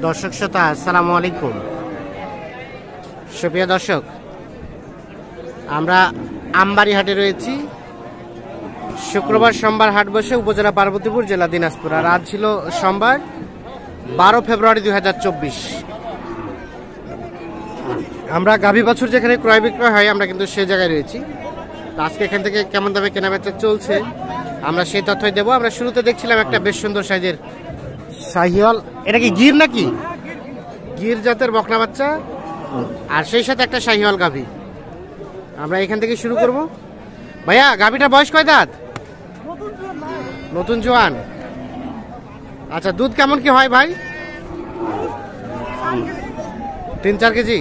দর্শক শ্রোতা আসসালামু আলাইকুম। সুপ্রিয় দর্শক, আমরা আমবাড়ি হাটে রয়েছি। শুক্রবার সোমবার হাট বসে উপজেলা পার্বতীপুর, জেলা দিনাজপুর। আর আজ ছিল সোমবার 12 ফেব্রুয়ারি 2024। আমরা গাভী বাছুর যেখানে ক্রয় বিক্রয় হয় আমরা কিন্তু সে জায়গায় রয়েছি। আজকে এখান থেকে কেমন দামে কেনাবেচা চলছে আমরা সেই তথ্যই দেবো। আমরা শুরুতে দেখছিলাম একটা বেশ সুন্দর সাইজের শাহিওয়াল, এটা কি গির নাকি? গির জাতের বকনা বাচ্চা, আর সেই সাথে একটা শাহিওয়াল গাভী। আমরা এখান থেকে শুরু করব। ভাইয়া, গাভীটার বয়স কয় দাঁত? নতুন জোয়ান। আচ্ছা, দুধ কেমন কি হয় ভাই? 3-4 কেজি।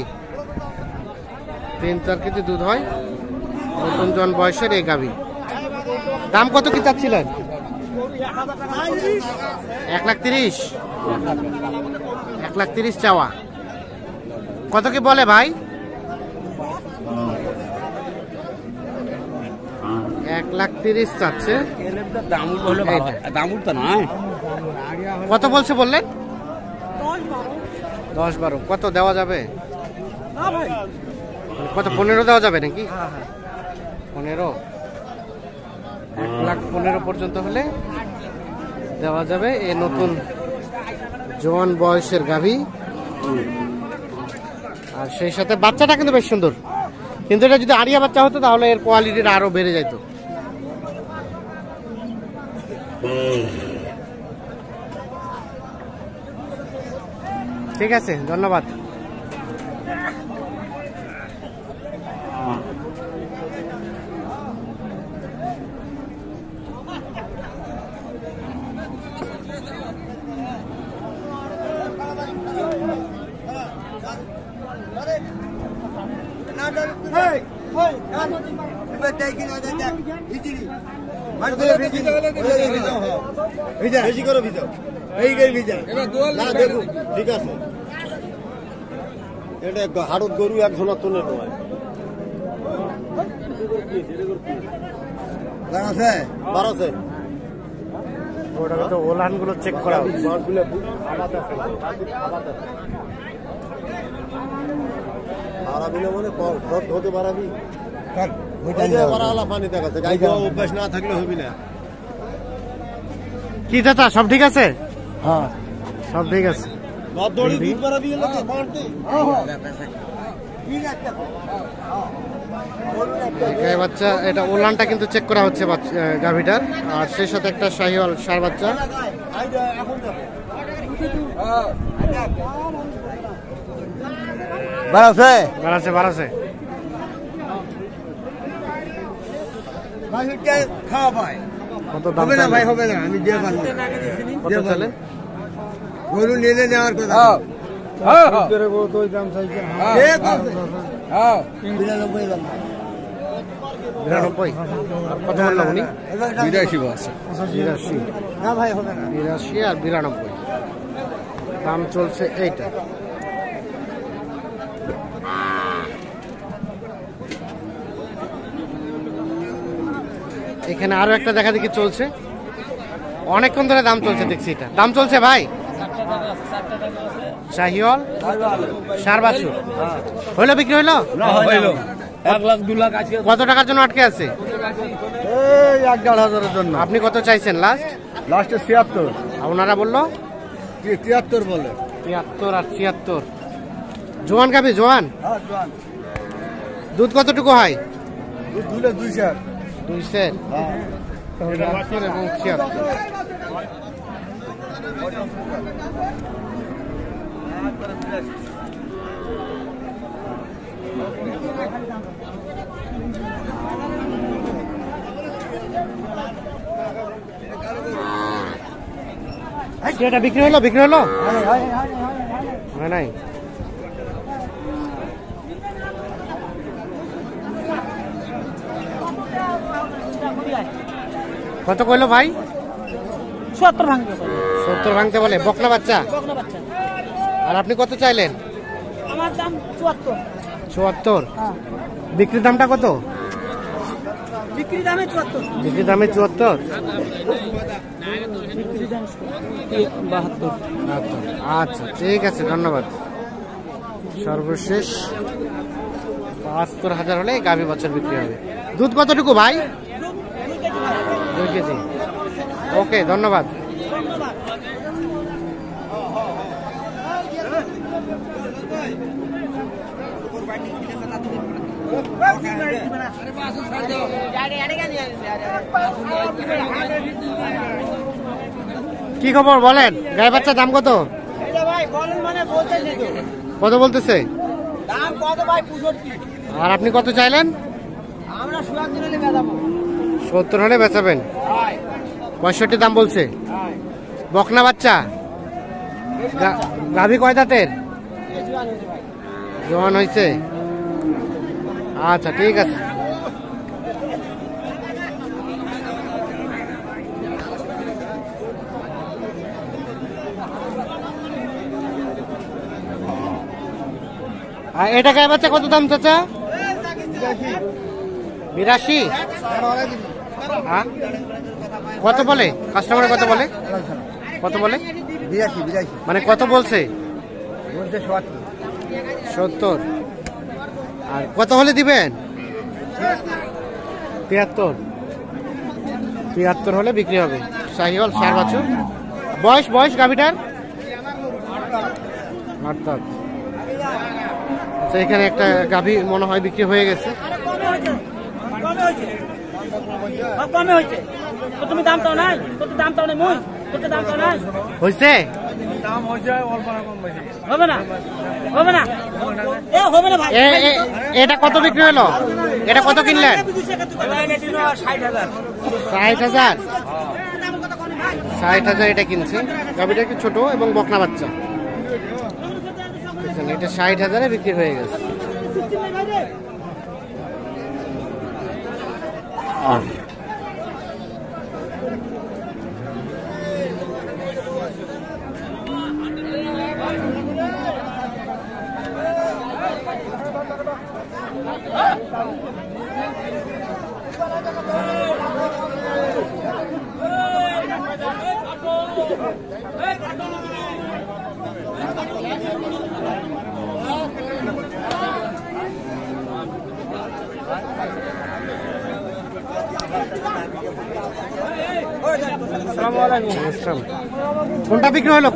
3-4 কেজি দুধ হয় নতুন জোয়ান বয়সের এই গাভী। দাম কত কি চাচ্ছিলেন? 1,30,000। 1,30,000 চাওয়া। কত কি বলে ভাই? 1,30,000 চাচ্ছে। কত বলছে বললেন? 10-12। কত দেওয়া যাবে? কত 15 দেওয়া যাবে নাকি? 15। 1,15,000 পর্যন্ত হলে দেওয়া যাবে এই নতুন জোয়ান বয়সের গাভী। আর সেই সাথে বাচ্চাটা কিন্তু বেশ সুন্দর, কিন্তু এটা যদি আরিয়া বাচ্চা হতো তাহলে এর কোয়ালিটিটা আরো বেড়ে যেত। ঠিক আছে, ধন্যবাদ। ঠিক আছে, এটা হাড়ত গরু একজন তোলে নয়। ওটা তো ওলান গুলো চেক করা হচ্ছে। হতে পারাবি পানি দেখাচ্ছে, গাই অভ্যাস না থাকলে হবি না। কি দাদা, সব ঠিক আছে? হ্যাঁ, সব ঠিক আছে। বাচ্চা, এটা ওলানটা কিন্তু চেক করা হচ্ছে গাভীটার। আর সেই সাথে একটা শাহিওয়াল ষাঁড় বাচ্চা। বাড়াছে। কত দাম ভাই? হবে না, আমি দিয়ে পারবো। কত চলে? গরু নিলে নেওয়ার কথা। 92। কত বললো উনি? 82 না ভাই, হবে না। 82 আর 92 দাম চলছে এইটা। এখানে আরো একটা দেখা দেখি চলছে, অনেকক্ষণ ধরে দাম চলছে দেখছি। এটা দাম চলছে ভাই? শাহিওয়াল ষাঁড় বাছুর হইলো, বিক্রি হইলো? 1,00,000-2,00,000 আছে। কত টাকার জন্য আটকে আছে? 1,500-এর জন্য। আপনি কত চাইছেন লাস্টে? 76। ওনারা বললো 73 বলে। 73 আর 76। জোয়ান গাভী? জোয়ান। দুধ কতটুকু হয়? দুধ 2 সের। 2 সের এবং 76। এটা বিক্রি হলো? হয় নাই। কত কইলো ভাই? 70 ভাঙতে বলে। বকনা বাচ্চা। আর আপনি কত চাইলেন? আমার দাম 74। 74। বিক্রির দামটা কত? বিক্রি দামে 74। বিক্রি দামে 74। বিক্রি দাম 72। আচ্ছা ঠিক আছে, ধন্যবাদ। সর্বশেষ ৭৫,০০০ হলে গাভী বাছুর বিক্রি হবে। দুধ কতটুকু ভাই? 2 কেজি। ওকে, ধন্যবাদ। কি খবর বলেন? গায়ে বাচ্চা দাম কত? কত বলতেছে? আর আপনি কত চাইলেন? 70 হলে বেচাবেন। 65 দাম বলছে। বকনা বাচ্চা, গাভী কয় দাঁতের? জোয়ান হয়েছে। আচ্ছা ঠিক আছে। আর এটা গায়ে বাচ্চা কত দাম চাচা? 82। হ্যাঁ, কত বলে কাস্টমার? কত বলে? কত বলে? 82। মানে কত বলছে? বলছে 70। আর কত হলে দিবেন? 73 হলে বিক্রি হবে। শাহিওয়াল সার বাছুর। বয়স গাভীটার? অর্থাৎ আচ্ছা, এখানে একটা গাভী মনে হয় বিক্রি হয়ে গেছে। কমে হয়েছে। তুমি দাম চাও নাই? কত দাম চাও নাই? মুই কত দাম চাও নাই? হয়েছে? দাম হয়েছে অল্প রকম বেশি হবে না, হবে না, এ হবে না ভাই। এটা কত বিক্রি হলো? এটা কত কিনলেন? 60,000। 60,000 এটা কিনছে। গাভীটা কি ছোট এবং বকনা বাচ্চা। এটা 60,000-এ বিক্রি হয়ে গেছে।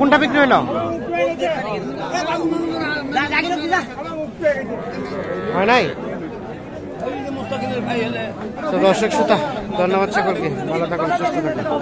কোনটা বিক্রি হলো? হয় নাই। তো দর্শক শ্রোতা, ধন্যবাদ সকলকে। ভালো থাকুন, সুস্থ থাকুন।